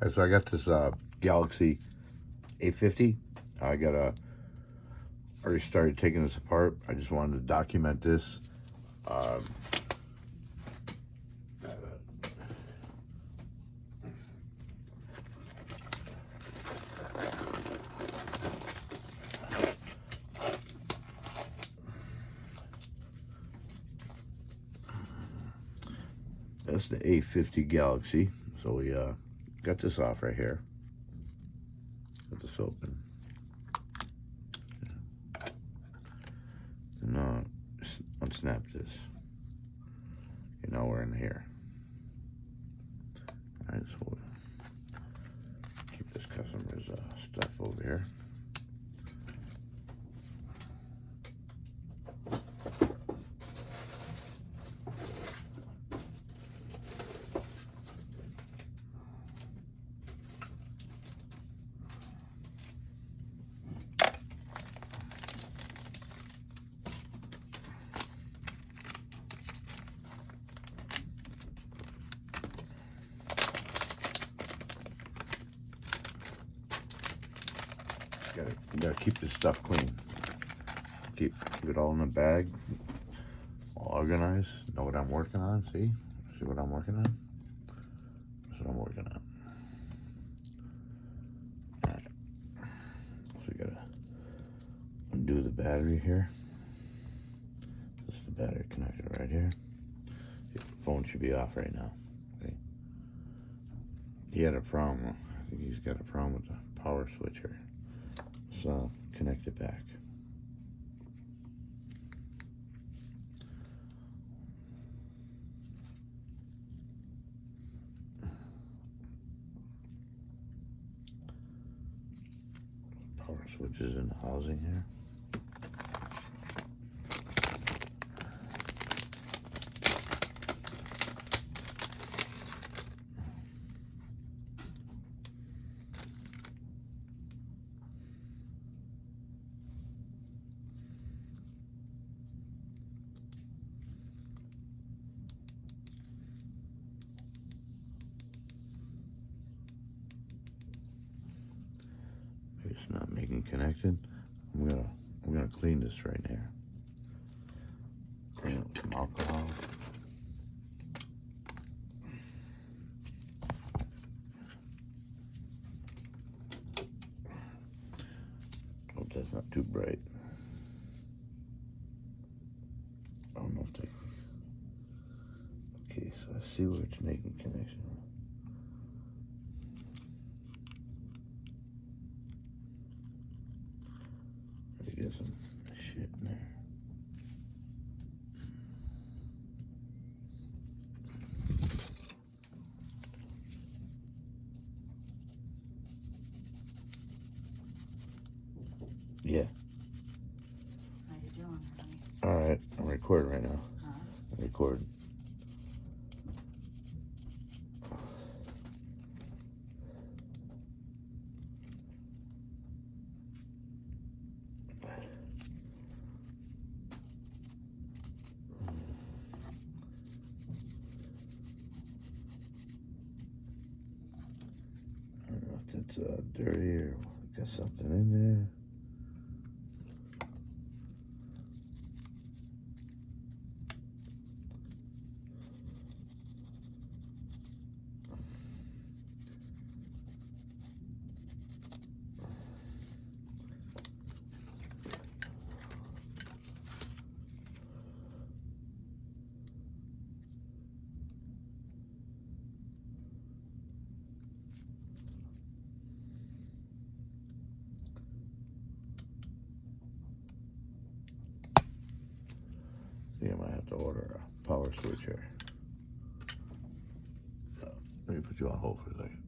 Right, so I got this Galaxy A50. I already started taking this apart. I just wanted to document this. That's the A50 Galaxy. So we got this off right here. Get this open. And unsnap this. Okay, now we're in here. Alright, so we'll keep this customer's stuff over here. Gotta keep this stuff clean. Keep it all in the bag, all organized. Know what I'm working on. See what I'm working on. That's what I'm working on. All right. So we gotta undo the battery here. This is the battery connector right here. The phone should be off right now. See? He had a problem. I think he's got a problem with the power switch here. So connect it back. Power switch is in the housing here. It's not making connected. I'm gonna clean this right there. Clean it with some alcohol. Hope that's not too bright. I don't know if they. Okay, so I see where it's making connection. Get some shit in there. Yeah. How you doing, honey? All right, I'm recording right now. Huh? I'm recording. I don't know if it's dirty or got something in there. I think I might have to order a power switch here. Let me put you on hold for a second.